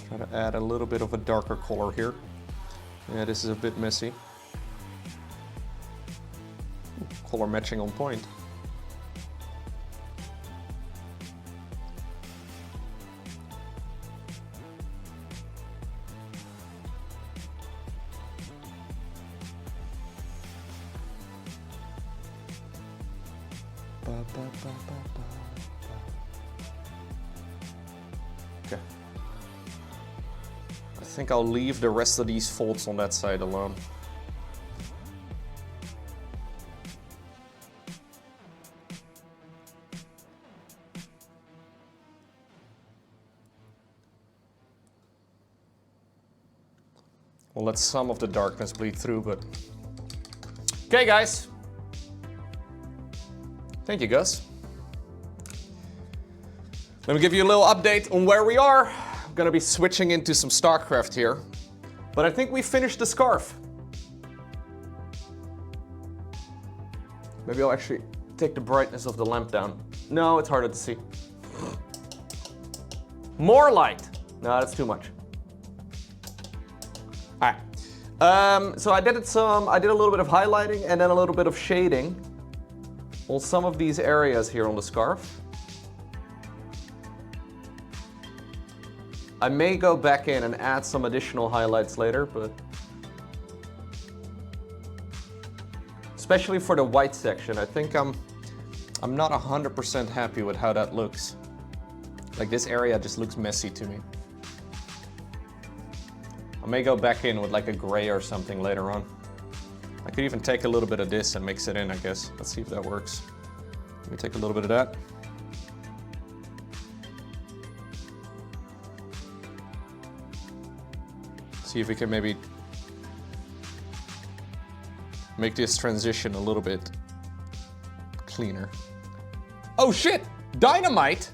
Try to add a little bit of a darker color here. Yeah, this is a bit messy. Color matching on point. Okay. I think I'll leave the rest of these folds on that side alone. We'll let some of the darkness bleed through, but... Okay, guys. Thank you, Gus. Let me give you a little update on where we are. I'm gonna be switching into some StarCraft here, but I think we finished the scarf. Maybe I'll actually take the brightness of the lamp down. No, it's harder to see. More light. No, that's too much. All right. So I did a little bit of highlighting and then a little bit of shading on some of these areas here on the scarf. I may go back in and add some additional highlights later, but especially for the white section, I think I'm not 100% happy with how that looks. Like this area just looks messy to me. I may go back in with like a gray or something later on. I could even take a little bit of this and mix it in, I guess. Let's see if that works. Let me take a little bit of that. See if we can maybe make this transition a little bit cleaner. Oh shit! Dynamite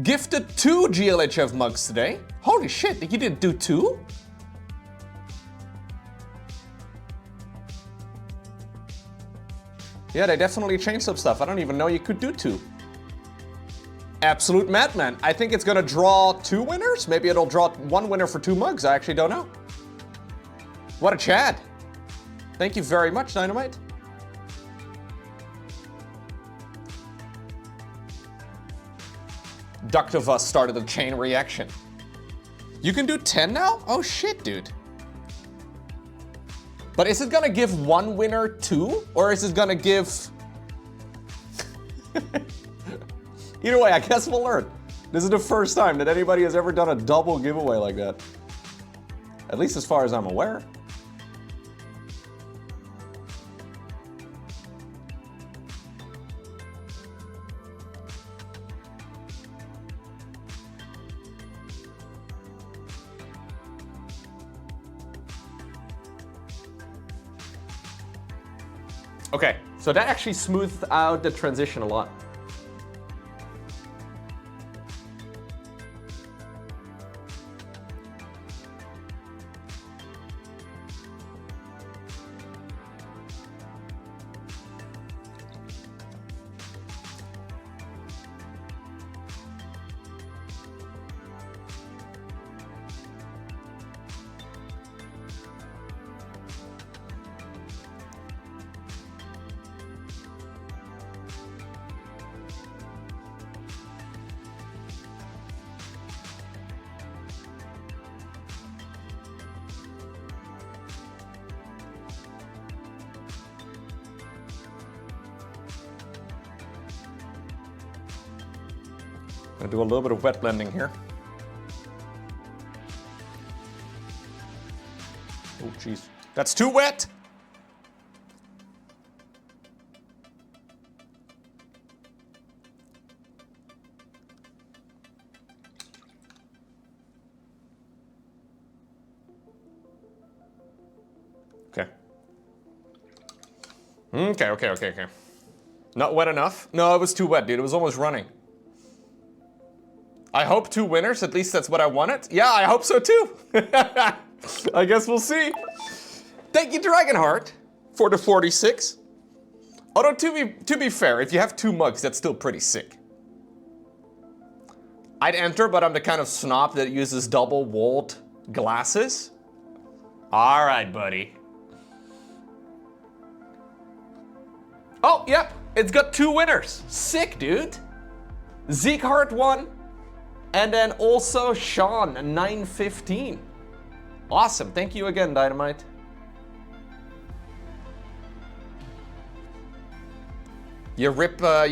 gifted 2 GLHF mugs today. Holy shit, you didn't do 2? Yeah, they definitely changed some stuff. I don't even know you could do 2. Absolute madman. I think it's gonna draw 2 winners. Maybe it'll draw 1 winner for 2 mugs. I actually don't know. What a Chad. Thank you very much, Dynamite. Ductivus started a chain reaction. You can do 10 now? Oh shit, dude. But is it gonna give 1 winner 2? Or is it gonna give... Either way, I guess we'll learn. This is the first time that anybody has ever done a double giveaway like that. At least as far as I'm aware. Okay, so that actually smoothed out the transition a lot. Gonna do a little bit of wet blending here. Oh, jeez. That's too wet! Okay. Okay. Not wet enough? No, it was too wet, dude. It was almost running. I hope 2 winners, at least that's what I wanted. Yeah, I hope so too. I guess we'll see. Thank you, Dragonheart, for the 46. Although, to be fair, if you have 2 mugs, that's still pretty sick. I'd enter, but I'm the kind of snob that uses double-walled glasses. All right, buddy. Oh, yep, it's got 2 winners. Sick, dude. Zeke Hart won, and then also Sean, 915. Awesome, thank you again, Dynamite. You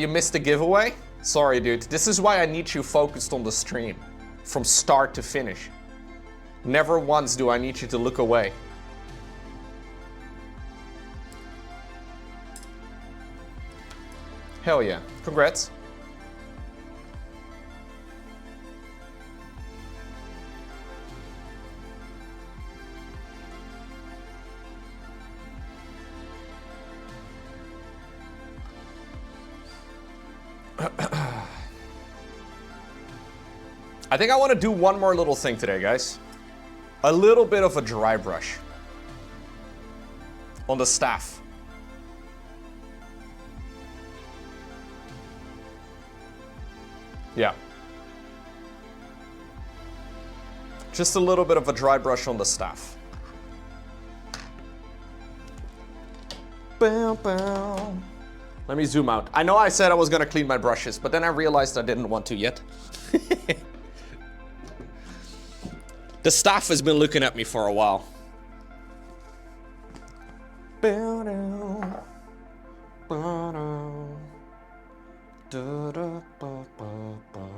missed the giveaway? Sorry, dude. This is why I need you focused on the stream, from start to finish. Never once do I need you to look away. Hell yeah. Congrats. I think I want to do one more little thing today, guys. A little bit of a dry brush on the staff. Yeah. Just a little bit of a dry brush on the staff. Bow, bow. Let me zoom out. I know I said I was gonna clean my brushes, but then I realized I didn't want to yet. The staff has been looking at me for a while. Bow, down. Bow, down. Da, da, ba, ba, ba.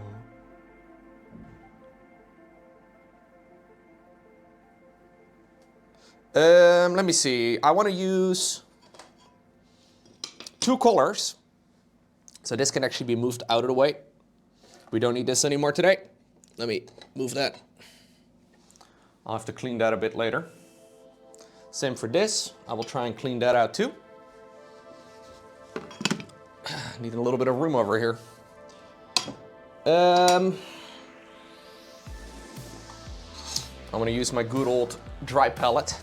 Let me see. I want to use 2 colors. So this can actually be moved out of the way. We don't need this anymore today. Let me move that. I'll have to clean that a bit later. Same for this. I will try and clean that out too. Need a little bit of room over here. I'm gonna use my good old dry palette.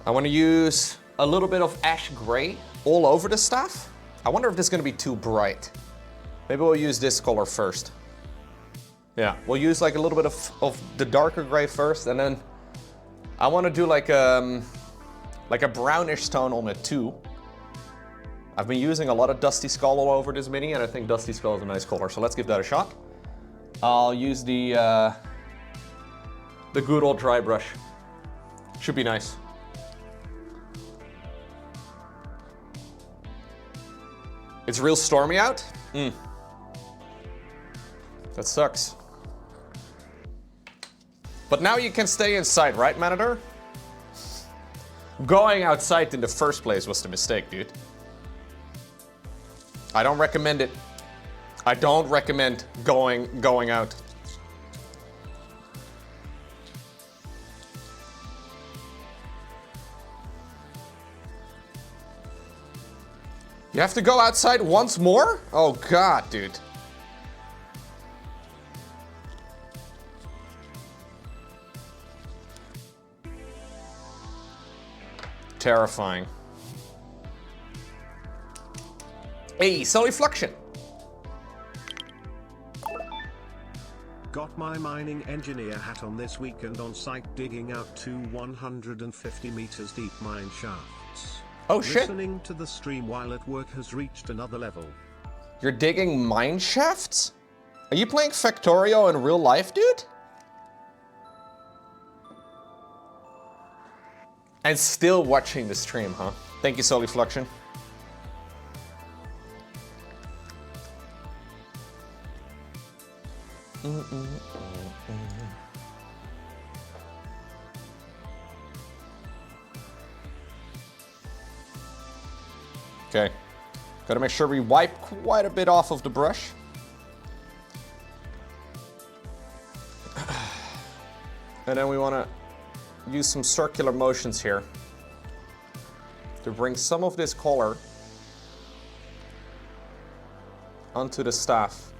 I wanna use a little bit of ash gray all over the staff. I wonder if this is gonna be too bright. Maybe we'll use this color first. Yeah, we'll use like a little bit of the darker gray first, and then I wanna do like a brownish tone on it too. I've been using a lot of Dusty Skull all over this mini, and I think Dusty Skull is a nice color, so let's give that a shot. I'll use the good old dry brush. Should be nice. It's real stormy out? That sucks. But now you can stay inside, right, Manager? Going outside in the first place was the mistake, dude. I don't recommend it. I don't recommend going out. You have to go outside once more? Oh God, dude. Terrifying. Hey, Solifluction. Got my mining engineer hat on this weekend on site digging out 2 150 meters deep mine shafts. Oh shit. Listening to the stream while at work has reached another level. You're digging mine shafts? Are you playing Factorio in real life, dude? And still watching the stream, huh? Thank you, Solifluction. Okay, gotta make sure we wipe quite a bit off of the brush. And then we wanna use some circular motions here to bring some of this color onto the staff.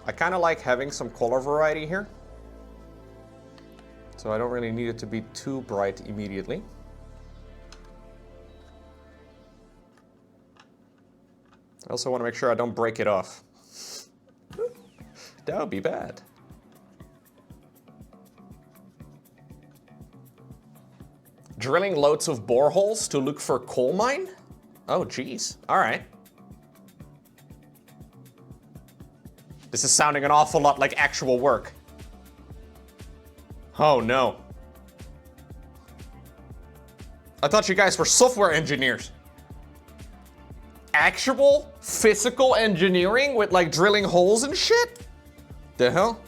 I kind of like having some color variety here, so I don't really need it to be too bright immediately. I also want to make sure I don't break it off. That would be bad. Drilling loads of boreholes to look for coal mine? Oh, geez. All right. This is sounding an awful lot like actual work. Oh, no. I thought you guys were software engineers. Actual physical engineering with like drilling holes and shit? The hell?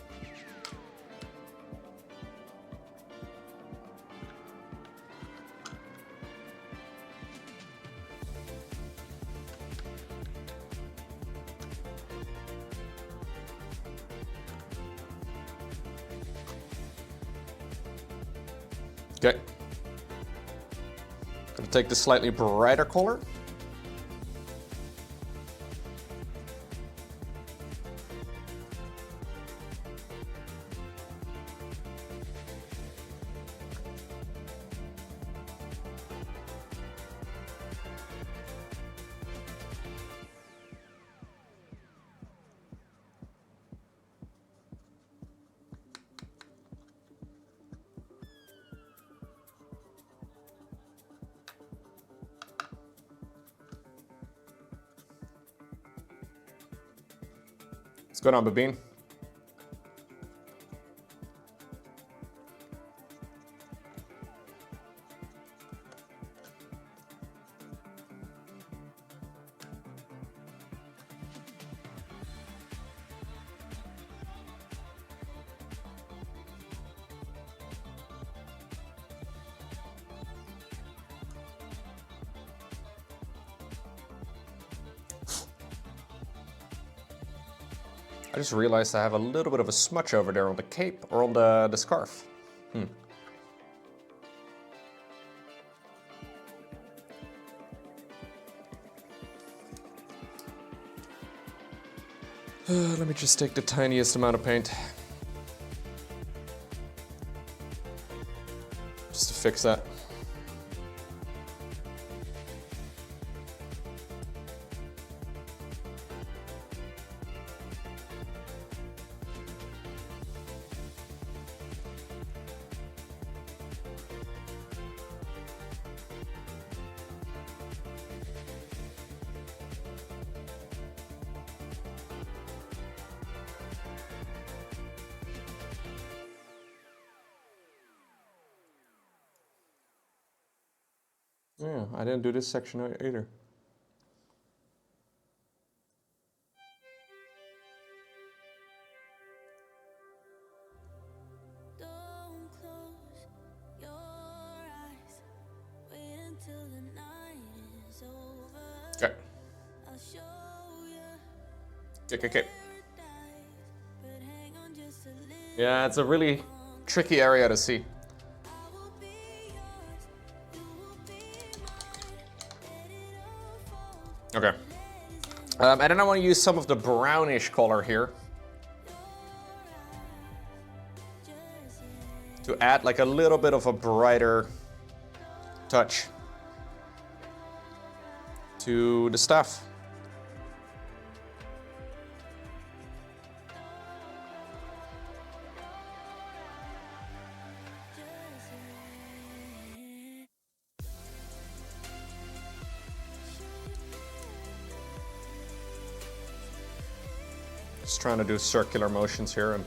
Okay. Gonna take the slightly brighter color. What's going on, Babine? I just realized I have a little bit of a smudge over there on the cape or on the scarf. Let me just take the tiniest amount of paint. Just to fix that. Yeah, I didn't do this section either. Don't close your eyes. Wait until the night is over. Okay. I'll show you Okay. paradise, but hang on just a little. Yeah, it's a really tricky area to see. I will be yours. You will be mine. Let it unfold. Okay. And then I want to use some of the brownish color here to add like a little bit of a brighter touch to the stuff. Just trying to do circular motions here and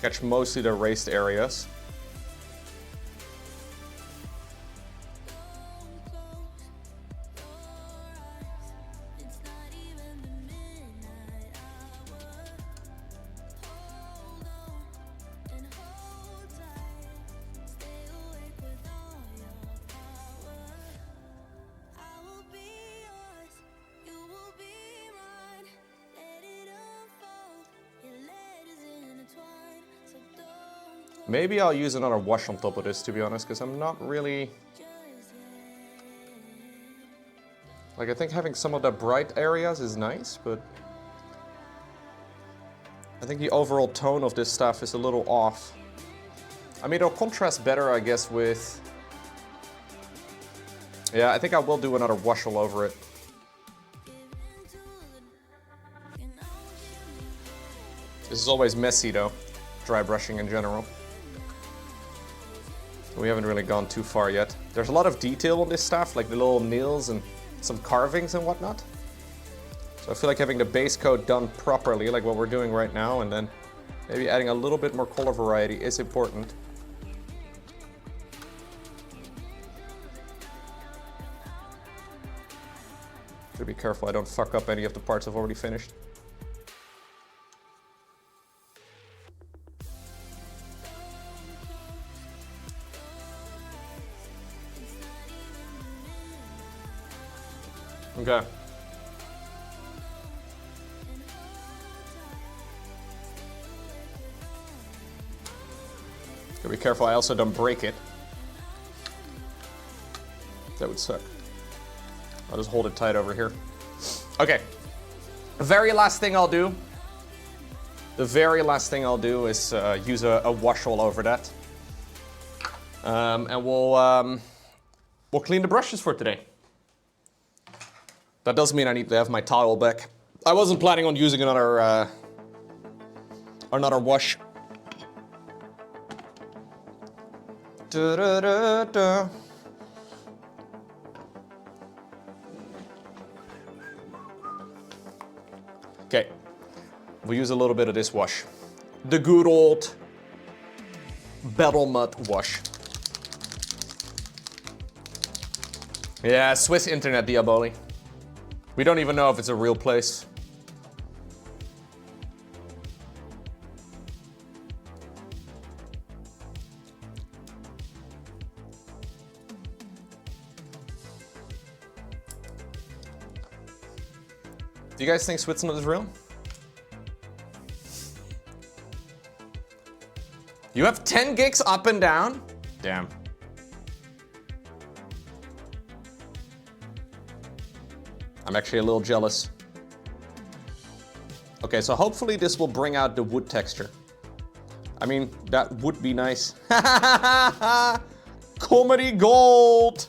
catch mostly the raised areas. It's not even the midnight hour. Hold on and hold tight. Stay awake with all your power. I will be yours. You will be mine. Let it unfold. Your letters intertwine. So don't close Maybe I'll use another wash on top of this, to be honest, because I'm not really... yours Like, I think having some of the bright areas is nice, but... I think the overall tone of this stuff is a little off. I mean, it'll contrast better, I guess, with... Yeah, I think I will do another wash all over it. This is always messy though, dry brushing in general. We haven't really gone too far yet. There's a lot of detail on this stuff, like the little nails and some carvings and whatnot. So I feel like having the base coat done properly, like what we're doing right now, and then maybe adding a little bit more color variety is important. Gotta be careful I don't fuck up any of the parts I've already finished. Okay. Gotta be careful I also don't break it. That would suck. I'll just hold it tight over here. Okay. The very last thing I'll do. Is use a wash all over that. And we'll clean the brushes for today. That does mean I need to have my towel back. I wasn't planning on using another wash. Da-da-da-da. Okay, we'll use a little bit of this wash. The good old Battle Mud wash. Yeah, Swiss internet diabolical. We don't even know if it's a real place. Do you guys think Switzerland is real? You have 10 gigs up and down? Damn. I'm actually a little jealous. Okay, so hopefully this will bring out the wood texture. I mean, that would be nice. Comedy gold!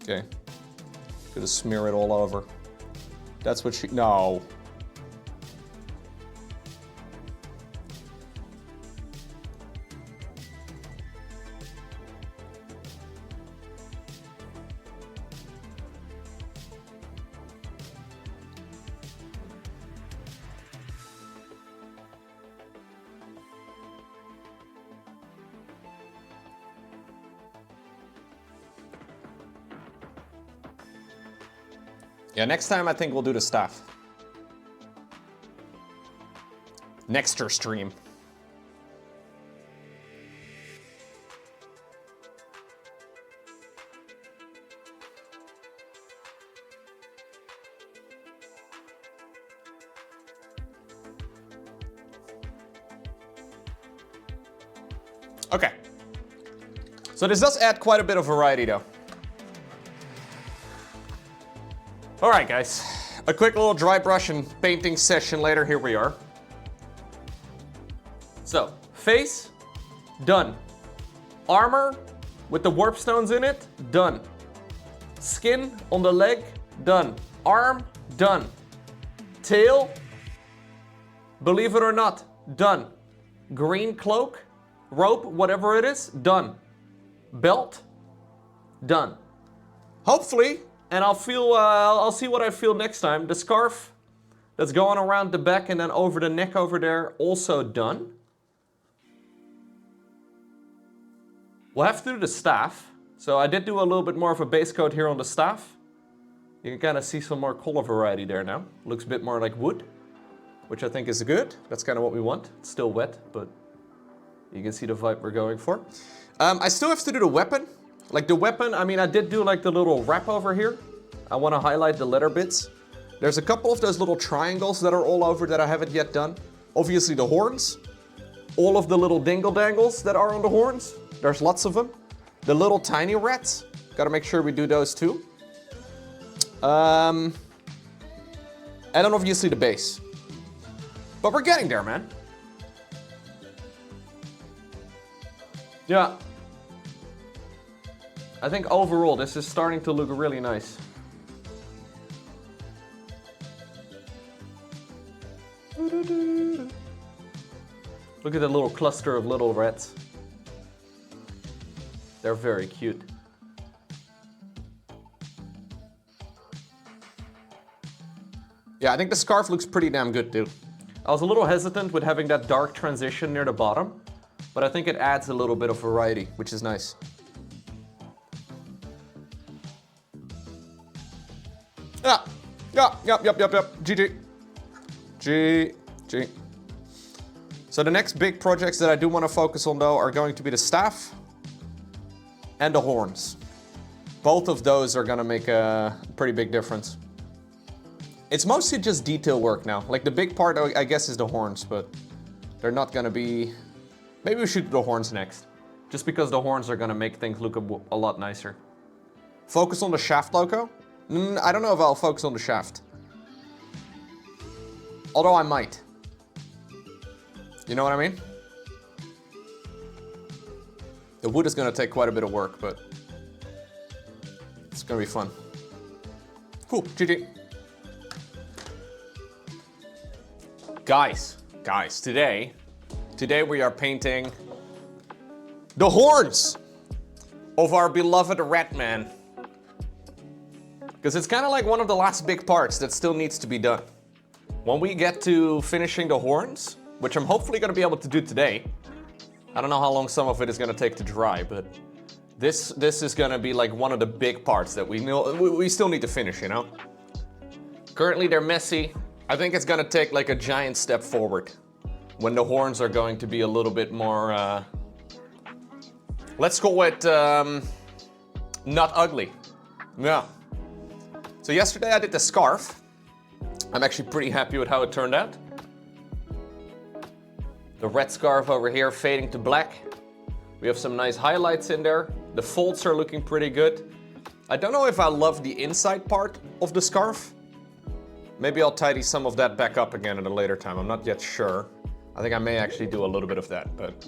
Okay. Gonna smear it all over. That's what she, no. Yeah, next time I think we'll do the staff. Nexter stream. Okay. So this does add quite a bit of variety though. All right, guys, a quick little dry brush and painting session later. Here we are. So, face, done. Armor with the warp stones in it, done. Skin on the leg, done. Arm, done. Tail, believe it or not, done. Green cloak, rope, whatever it is, done. Belt, done. Hopefully, and I'll see what I feel next time. The scarf that's going around the back and then over the neck over there, also done. We'll have to do the staff. So I did do a little bit more of a base coat here on the staff. You can kind of see some more color variety there now. Looks a bit more like wood, which I think is good. That's kind of what we want. It's still wet, but you can see the vibe we're going for. I still have to do the weapon. Like the weapon, I mean, I did do like the little wrap over here. I want to highlight the leather bits. There's a couple of those little triangles that are all over that I haven't yet done. Obviously the horns. All of the little dingle dangles that are on the horns. There's lots of them. The little tiny rats. Gotta make sure we do those too. And then obviously the base. But we're getting there, man. Yeah. I think overall this is starting to look really nice. Look at the little cluster of little rats. They're very cute. Yeah, I think the scarf looks pretty damn good too. I was a little hesitant with having that dark transition near the bottom, but I think it adds a little bit of variety, which is nice. Yep. GG. GG. So the next big projects that I do want to focus on though are going to be the staff and the horns. Both of those are gonna make a pretty big difference. It's mostly just detail work now. Like the big part, I guess, is the horns, but they're not gonna be... Maybe we should do the horns next. Just because the horns are gonna make things look a lot nicer. Focus on the shaft, Lowko? I don't know if I'll focus on the shaft. Although I might. You know what I mean? The wood is gonna take quite a bit of work, but it's gonna be fun. Cool, GG. Guys, today we are painting the horns of our beloved Ratman. Because it's kind of like one of the last big parts that still needs to be done. When we get to finishing the horns, which I'm hopefully going to be able to do today. I don't know how long some of it is going to take to dry, but this is going to be like one of the big parts that we still need to finish, you know? Currently they're messy. I think it's going to take like a giant step forward when the horns are going to be a little bit more, let's call it not ugly. Yeah. So yesterday I did the scarf. I'm actually pretty happy with how it turned out. The red scarf over here fading to black. We have some nice highlights in there. The folds are looking pretty good. I don't know if I love the inside part of the scarf. Maybe I'll tidy some of that back up again at a later time. I'm not yet sure. I think I may actually do a little bit of that, but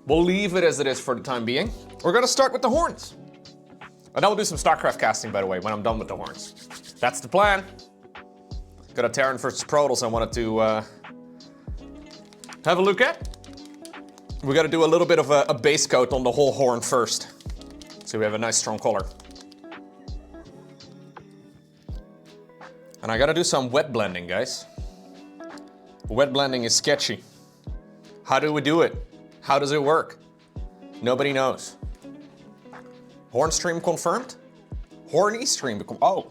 we'll leave it as it is for the time being. We're gonna start with the horns. And then we'll do some StarCraft casting, by the way, when I'm done with the horns. That's the plan. Got a Terran versus Protoss I wanted to have a look at. We gotta do a little bit of a base coat on the whole horn first, so we have a nice strong color. And I gotta do some wet blending, guys. Wet blending is sketchy. How do we do it? How does it work? Nobody knows. Horn stream confirmed? Horny stream, oh.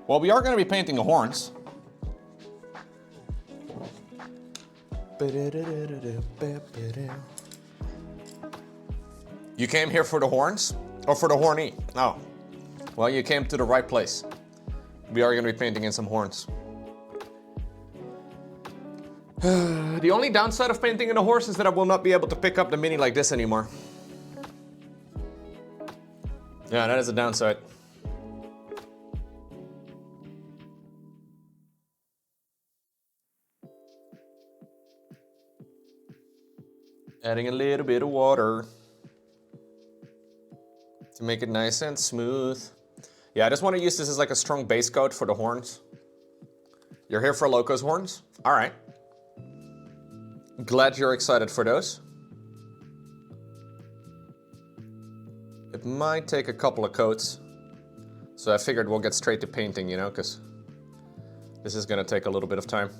Well, we are gonna be painting the horns. You came here for the horns? Or for the horny? Oh. Well, you came to the right place. We are gonna be painting in some horns. The only downside of painting in a horse is that I will not be able to pick up the mini like this anymore. Yeah, that is a downside. Adding a little bit of water to make it nice and smooth. Yeah, I just want to use this as like a strong base coat for the horns. You're here for Lowko's horns? All right. Glad you're excited for those. It might take a couple of coats. So I figured we'll get straight to painting, you know, because this is going to take a little bit of time.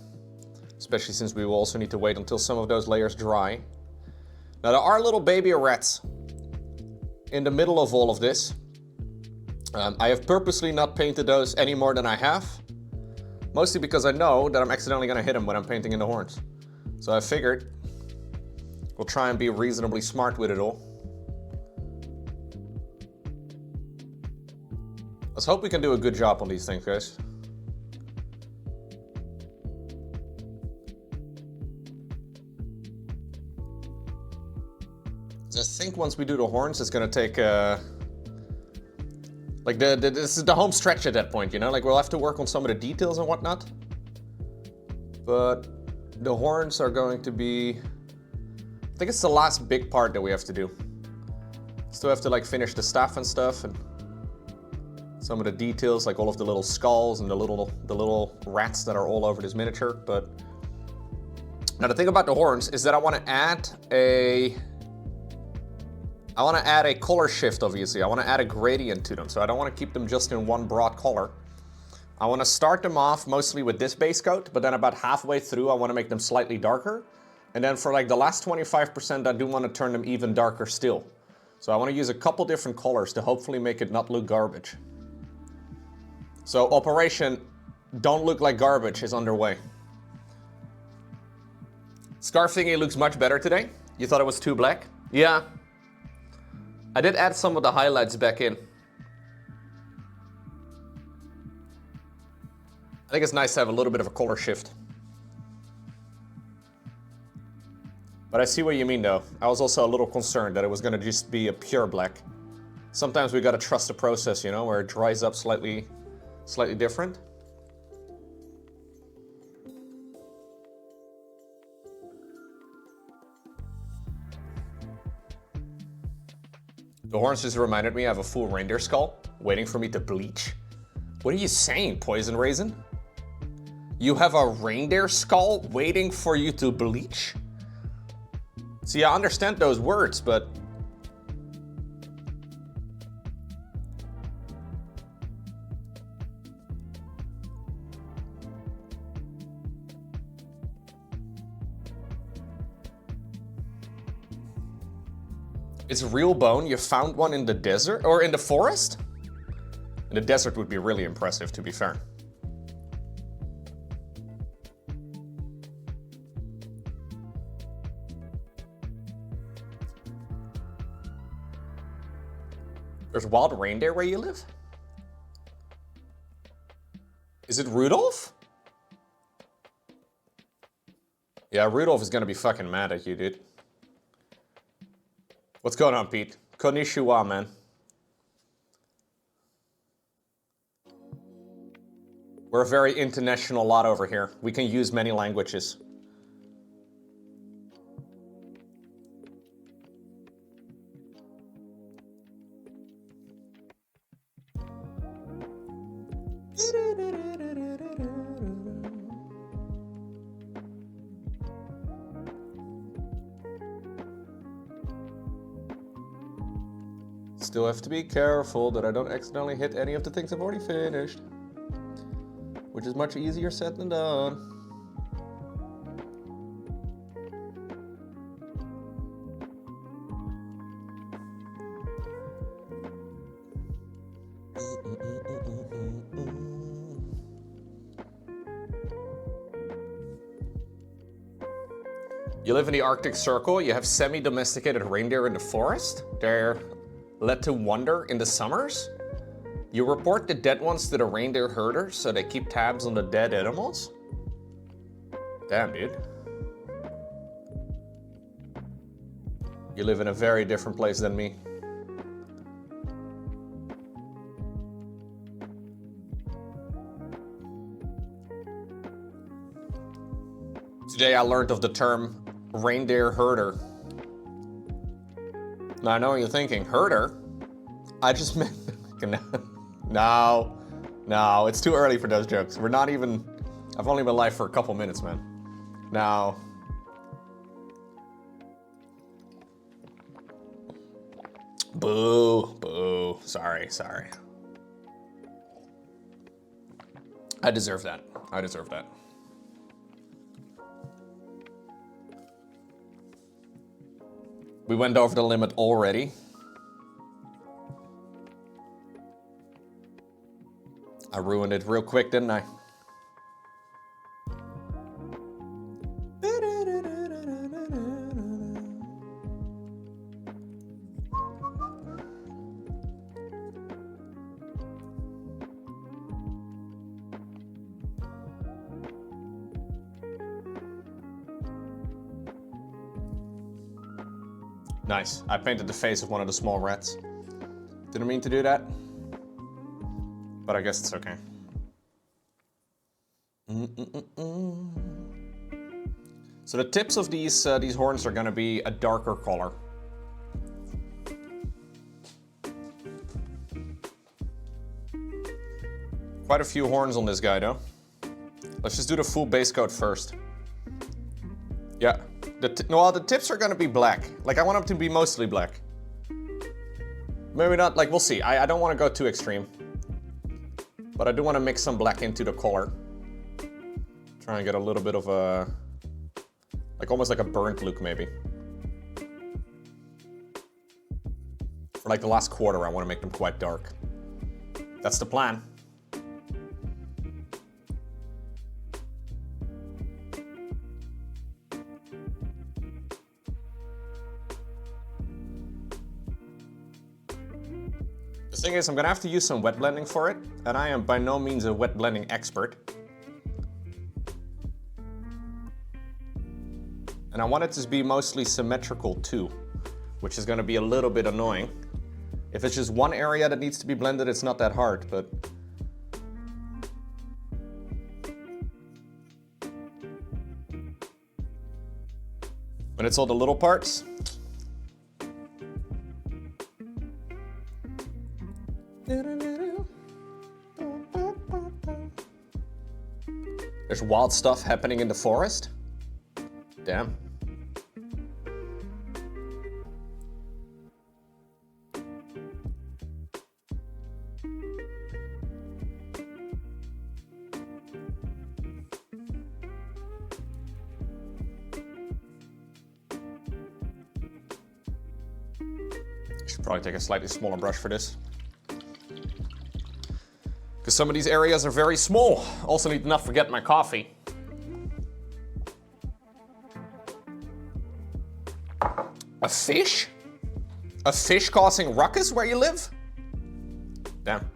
Especially since we will also need to wait until some of those layers dry. Now there are little baby rats in the middle of all of this. I have purposely not painted those any more than I have. Mostly because I know that I'm accidentally going to hit them when I'm painting in the horns. So I figured we'll try and be reasonably smart with it all. Let's hope we can do a good job on these things, guys. I think once we do the horns, it's gonna take like this is the home stretch at that point, you know? Like we'll have to work on some of the details and whatnot. But the horns are going to be, I think it's the last big part that we have to do. Still have to like finish the staff and stuff, and some of the details, like all of the little skulls and the little rats that are all over this miniature. But now the thing about the horns is that I want to add a color shift, obviously. I want to add a gradient to them, so I don't want to keep them just in one broad color. I want to start them off mostly with this base coat, but then about halfway through I want to make them slightly darker. And then for like the last 25%, I do want to turn them even darker still. So I want to use a couple different colors to hopefully make it not look garbage. So Operation Don't Look Like Garbage is underway. Scarf thingy looks much better today. You thought it was too black? Yeah. I did add some of the highlights back in. I think it's nice to have a little bit of a color shift. But I see what you mean though. I was also a little concerned that it was gonna just be a pure black. Sometimes we gotta trust the process, you know, where it dries up slightly different. The horns just reminded me I have a full reindeer skull waiting for me to bleach. What are you saying, Poison Raisin? You have a reindeer skull waiting for you to bleach? See, I understand those words, but it's real bone. You found one in the desert or in the forest? In the desert would be really impressive, to be fair. There's wild reindeer where you live? Is it Rudolph? Yeah, Rudolph is gonna be fucking mad at you, dude. What's going on, Pete? Konnichiwa, man. We're a very international lot over here. We can use many languages. Still have to be careful that I don't accidentally hit any of the things I've already finished, which is much easier said than done. You live in the Arctic Circle, you have semi-domesticated reindeer in the forest. They're led to wander in the summers. You report the dead ones to the reindeer herders so they keep tabs on the dead animals? Damn, dude. You live in a very different place than me. Today I learned of the term reindeer herder. Now I know what you're thinking, herder? I just meant, no, it's too early for those jokes. We're not even, I've only been live for a couple minutes, man. Now, boo, sorry. I deserve that. We went over the limit already. I ruined it real quick, didn't I? Nice. I painted the face of one of the small rats. Didn't mean to do that, but I guess it's okay. So the tips of these horns are gonna be a darker color. Quite a few horns on this guy, though. Let's just do the full base coat first. Yeah, the tips are gonna be black. Like, I want them to be mostly black. Maybe not, like, we'll see. I don't want to go too extreme. But I do want to mix some black into the color. Try and get a little bit of a... like, almost like a burnt look, maybe. For, like, the last quarter, I want to make them quite dark. That's the plan. The thing is, I'm gonna have to use some wet blending for it, and I am by no means a wet blending expert. And I want it to be mostly symmetrical too, which is gonna be a little bit annoying. If it's just one area that needs to be blended, it's not that hard, but... when it's all the little parts, there's wild stuff happening in the forest. Damn. Should probably take a slightly smaller brush for this. Because some of these areas are very small. Also need to not forget my coffee. A fish? A fish causing ruckus where you live? Damn.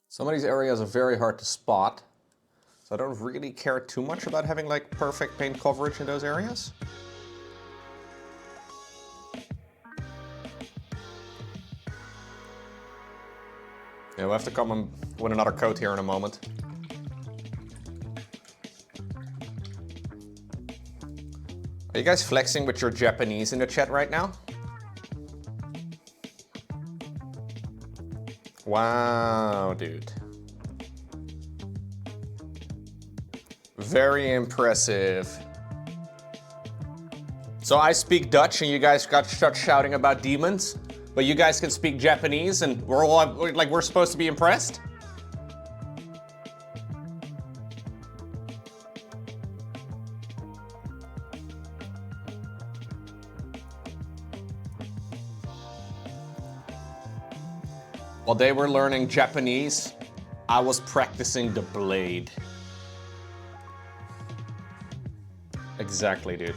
Some of these areas are very hard to spot, so I don't really care too much about having like perfect paint coverage in those areas. Yeah, we'll have to come in with another coat here in a moment. Are you guys flexing with your Japanese in the chat right now? Wow, dude. Very impressive. So I speak Dutch and you guys got start shouting about demons, but you guys can speak Japanese and we're all like, we're supposed to be impressed? While they were learning Japanese, I was practicing the blade. Exactly, dude.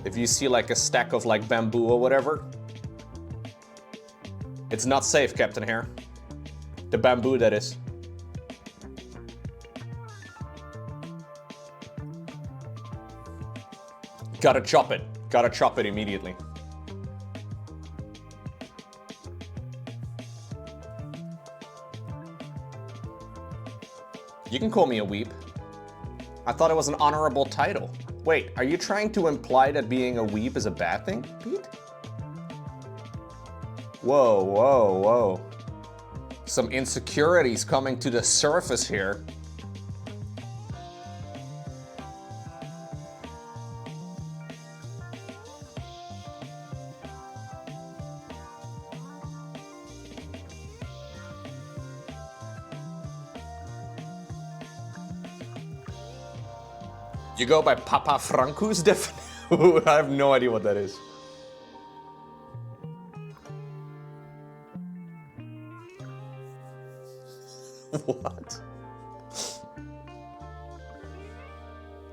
If you see like a stack of like bamboo or whatever, it's not safe, Captain Hare. The bamboo, that is. Gotta chop it. Gotta chop it immediately. You can call me a weep. I thought it was an honorable title. Wait, are you trying to imply that being a weep is a bad thing, Pete? Whoa, whoa, whoa. Some insecurities coming to the surface here. You go by Papa Franco's definition? I have no idea what that is. What?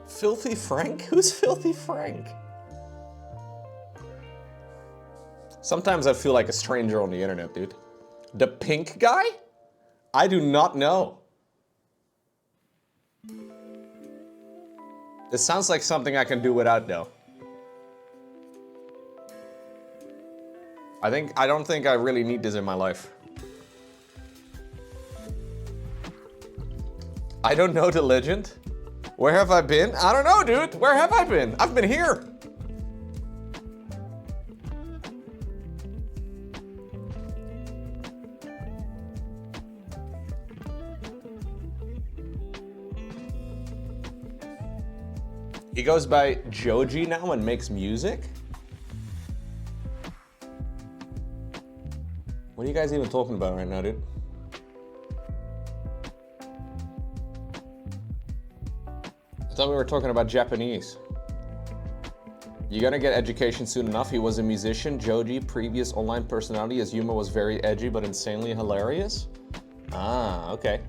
Filthy Frank? Who's Filthy Frank? Sometimes I feel like a stranger on the internet, dude. The pink guy? I do not know. This sounds like something I can do without, though. I don't think I really need this in my life. I don't know the legend. Where have I been? I don't know, dude. Where have I been? I've been here. He goes by Joji now and makes music? What are you guys even talking about right now, dude? I thought we were talking about Japanese. You're gonna get education soon enough. He was a musician. Joji, previous online personality. His humor was very edgy but insanely hilarious. Ah, okay.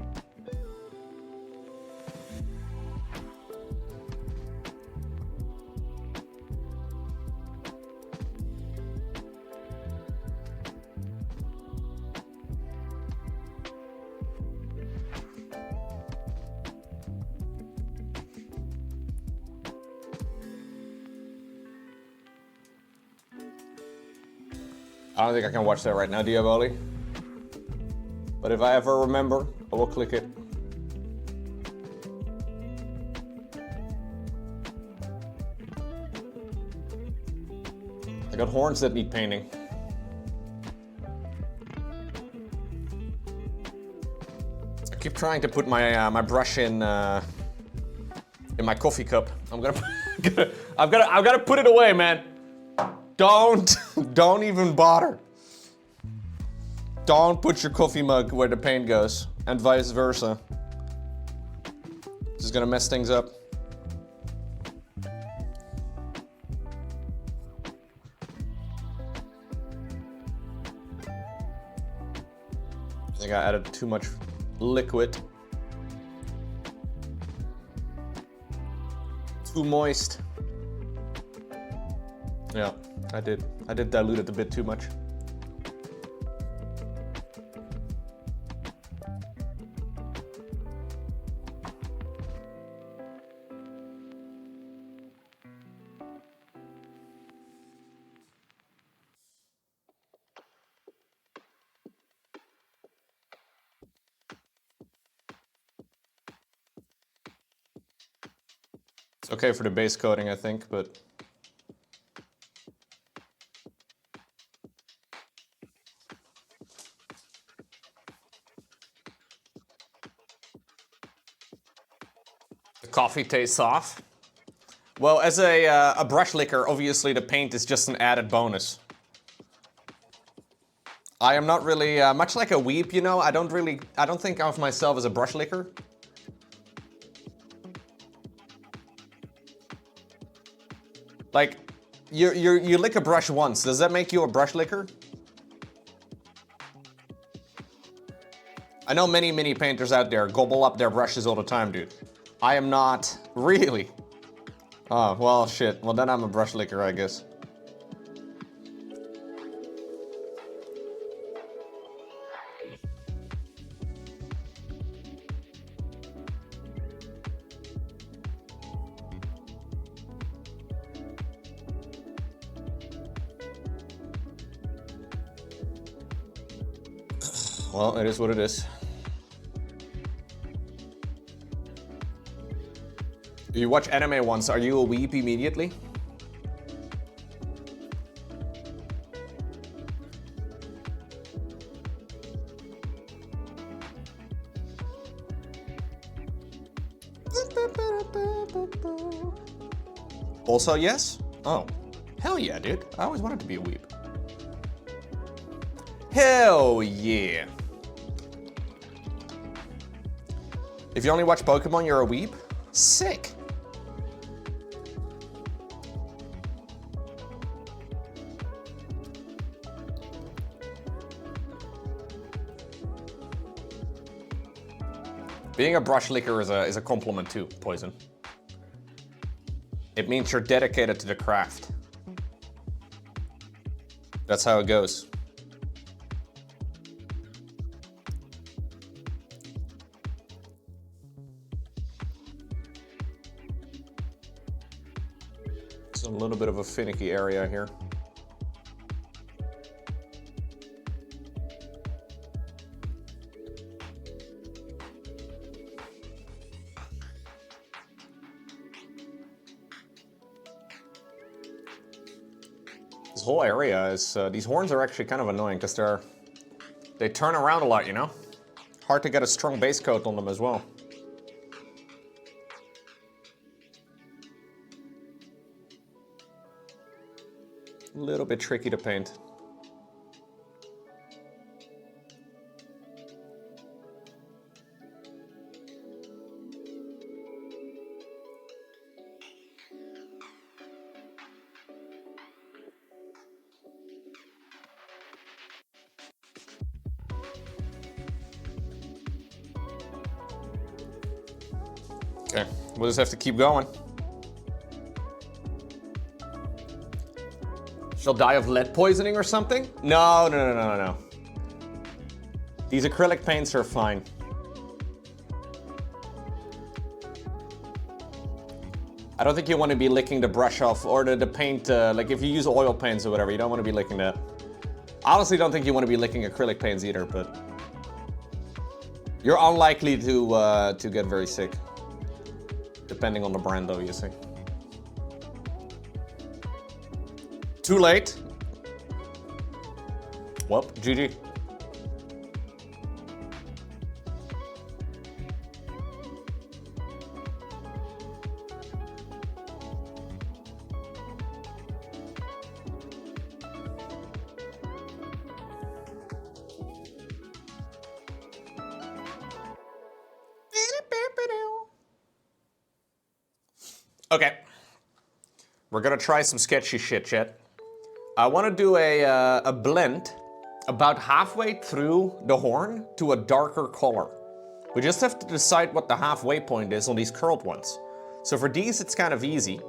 I don't think I can watch that right now, Diabolical. But if I ever remember, I will click it. I got horns that need painting. I keep trying to put my my brush in my coffee cup. I've got to put it away, man. Don't even bother. Don't put your coffee mug where the paint goes, and vice versa. This is gonna mess things up. I think I added too much liquid. Too moist. Yeah, I did dilute it a bit too much. It's okay for the base coating, I think, but the coffee tastes off. Well, as a brush licker, obviously the paint is just an added bonus. I am not really much like a weep, you know. I don't think of myself as a brush licker. Like, you lick a brush once. Does that make you a brush licker? I know many painters out there gobble up their brushes all the time, dude. I am not really. Oh, well, shit. Well, then I'm a brush licker, I guess. Well, it is what it is. You watch anime once, are you a weep immediately? Also, yes? Oh, hell yeah, dude. I always wanted to be a weep. Hell yeah. If you only watch Pokemon, you're a weep? Sick. Being a brush licker is a compliment too, Poison. It means you're dedicated to the craft. That's how it goes. It's a little bit of a finicky area here. This whole area is, these horns are actually kind of annoying because they turn around a lot, you know? Hard to get a strong base coat on them as well. A little bit tricky to paint. Okay, we'll just have to keep going. She'll die of lead poisoning or something? No. These acrylic paints are fine. I don't think you want to be licking the brush off or the paint, like if you use oil paints or whatever, you don't want to be licking that. I honestly don't think you want to be licking acrylic paints either, but you're unlikely to get very sick. Depending on the brand though, you see. Too late. Well, GG. Okay. We're gonna try some sketchy shit, chat. I want to do a blend about halfway through the horn to a darker color. We just have to decide what the halfway point is on these curled ones. So for these, it's kind of easy.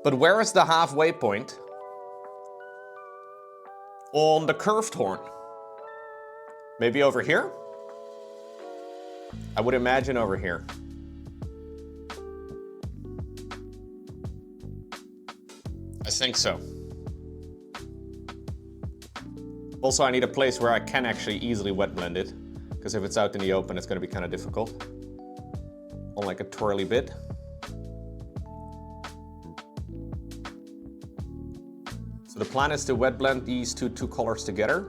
But where is the halfway point on the curved horn? Maybe over here? I would imagine over here. I think so. Also, I need a place where I can actually easily wet blend it, because if it's out in the open, it's going to be kind of difficult. On like a twirly bit. So the plan is to wet blend these two colors together,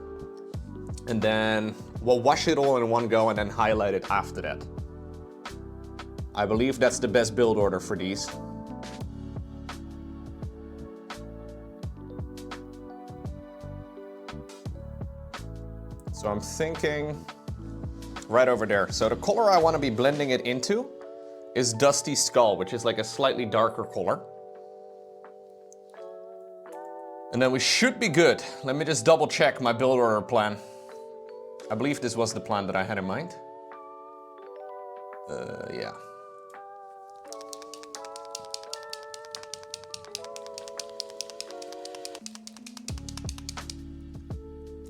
and then we'll wash it all in one go and then highlight it after that. I believe that's the best build order for these. So I'm thinking right over there. So the color I want to be blending it into is Dusty Skull, which is like a slightly darker color. And then we should be good. Let me just double check my build order plan. I believe this was the plan that I had in mind. Yeah.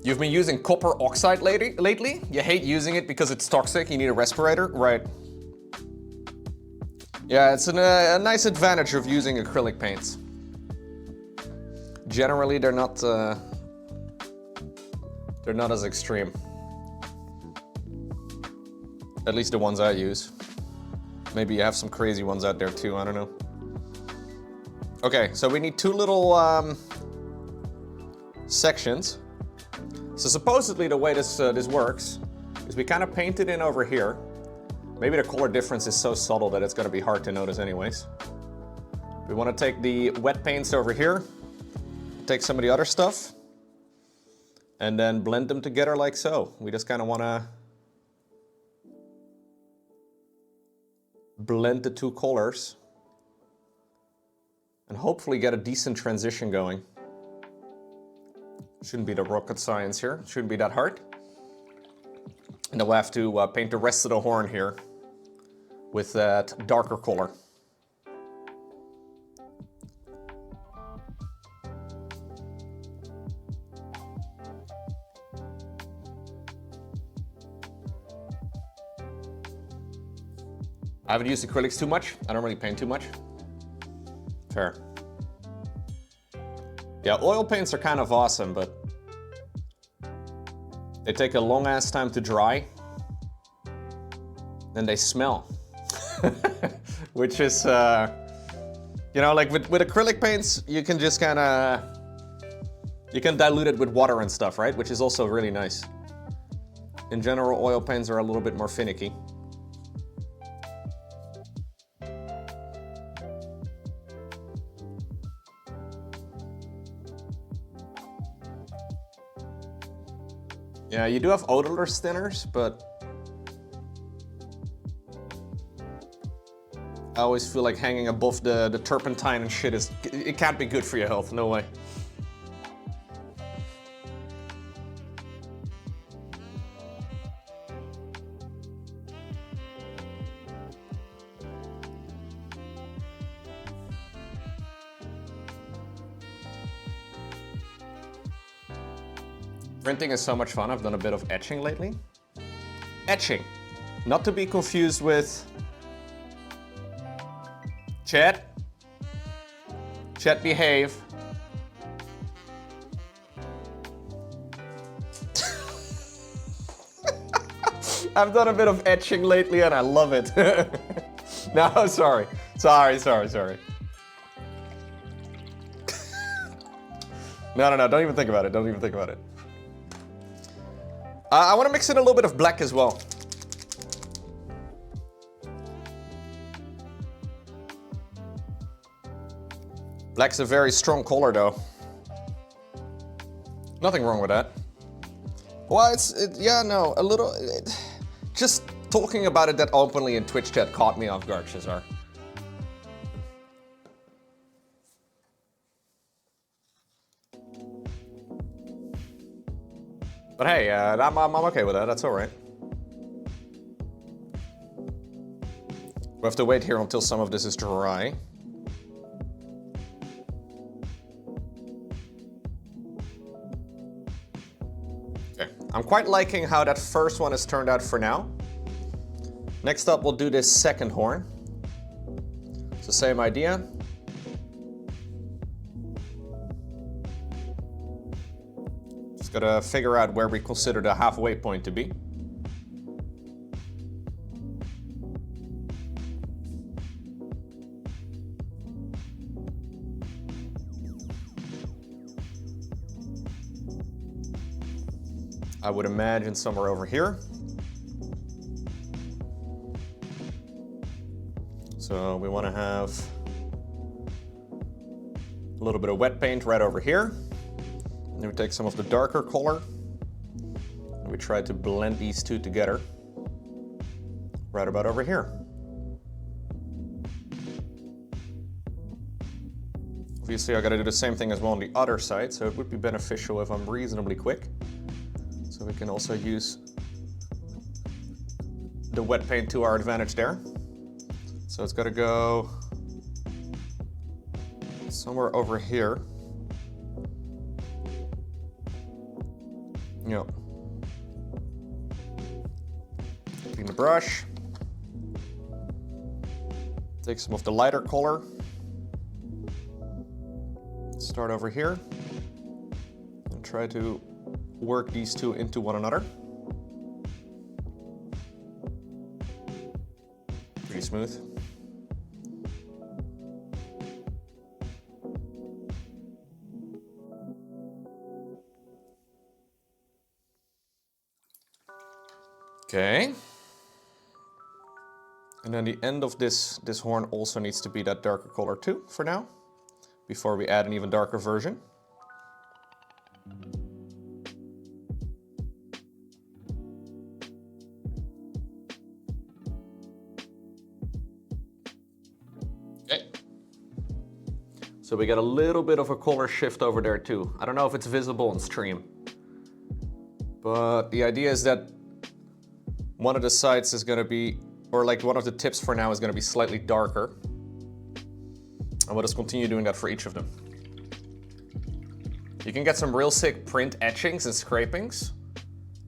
You've been using copper oxide lately? You hate using it because it's toxic, you need a respirator? Right. Yeah, it's a nice advantage of using acrylic paints. Generally, they're not as extreme. At least the ones I use. Maybe you have some crazy ones out there too, I don't know. Okay, so we need two little sections. So supposedly the way this works is we kind of paint it in over here. Maybe the color difference is so subtle that it's going to be hard to notice anyways. We want to take the wet paints over here, take some of the other stuff, and then blend them together like so. We just kind of want to blend the two colors and hopefully get a decent transition going. Shouldn't be the rocket science here. Shouldn't be that hard. And then we'll have to paint the rest of the horn here with that darker color. I haven't used acrylics too much. I don't really paint too much. Fair. Yeah, oil paints are kind of awesome, but they take a long ass time to dry. Then they smell. Which is, you know, like with acrylic paints, you can just kind of, you can dilute it with water and stuff, right? Which is also really nice. In general, oil paints are a little bit more finicky. Yeah, you do have odor thinners, but I always feel like hanging above the turpentine and shit it can't be good for your health, no way. Printing is so much fun. I've done a bit of etching lately. Etching, not to be confused with chat. Chat, behave. I've done a bit of etching lately and I love it. No, sorry. No, don't even think about it. Don't even think about it. I want to mix in a little bit of black as well. Black's a very strong color though. Nothing wrong with that. Well, just talking about it that openly in Twitch chat caught me off guard, Shazar. But hey, I'm okay with that, that's alright. We have to wait here until some of this is dry. Okay, I'm quite liking how that first one has turned out for now. Next up, we'll do this second horn. It's the same idea. Just gotta figure out where we consider the halfway point to be. I would imagine somewhere over here. So we want to have a little bit of wet paint right over here. And then we take some of the darker color and we try to blend these two together right about over here. Obviously I gotta do the same thing as well on the other side, so it would be beneficial if I'm reasonably quick. So we can also use the wet paint to our advantage there. So it's gotta go somewhere over here. Yep. Clean the brush. Take some of the lighter color. Start over here. And try to work these two into one another. Pretty smooth. Okay. And then the end of this horn also needs to be that darker color too, for now, before we add an even darker version. Okay. So we got a little bit of a color shift over there too. I don't know if it's visible on stream, but the idea is that one of the sides is gonna be, or like one of the tips for now is gonna be slightly darker. And we'll just continue doing that for each of them. You can get some real sick print etchings and scrapings.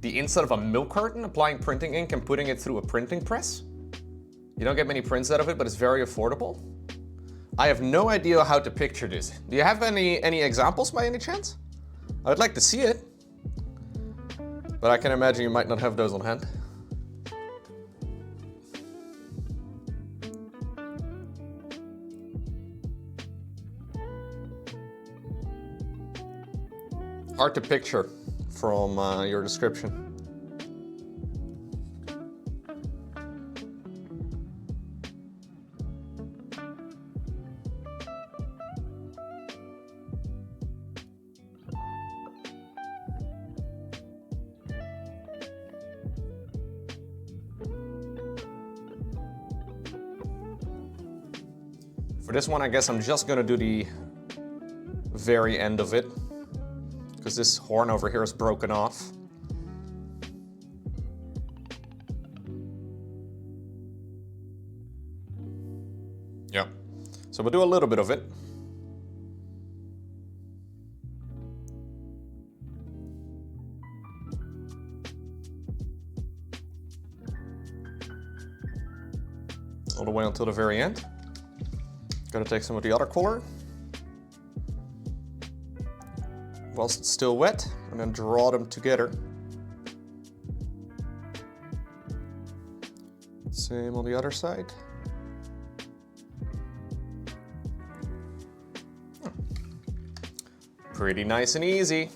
The inside of a milk carton, applying printing ink and putting it through a printing press. You don't get many prints out of it, but it's very affordable. I have no idea how to picture this. Do you have any examples by any chance? I would like to see it, but I can imagine you might not have those on hand. Hard to picture from your description. For this one, I guess I'm just gonna do the very end of it, because this horn over here is broken off. Yeah, so we'll do a little bit of it. All the way until the very end. Gonna take some of the other color whilst it's still wet, and then draw them together. Same on the other side. Pretty nice and easy.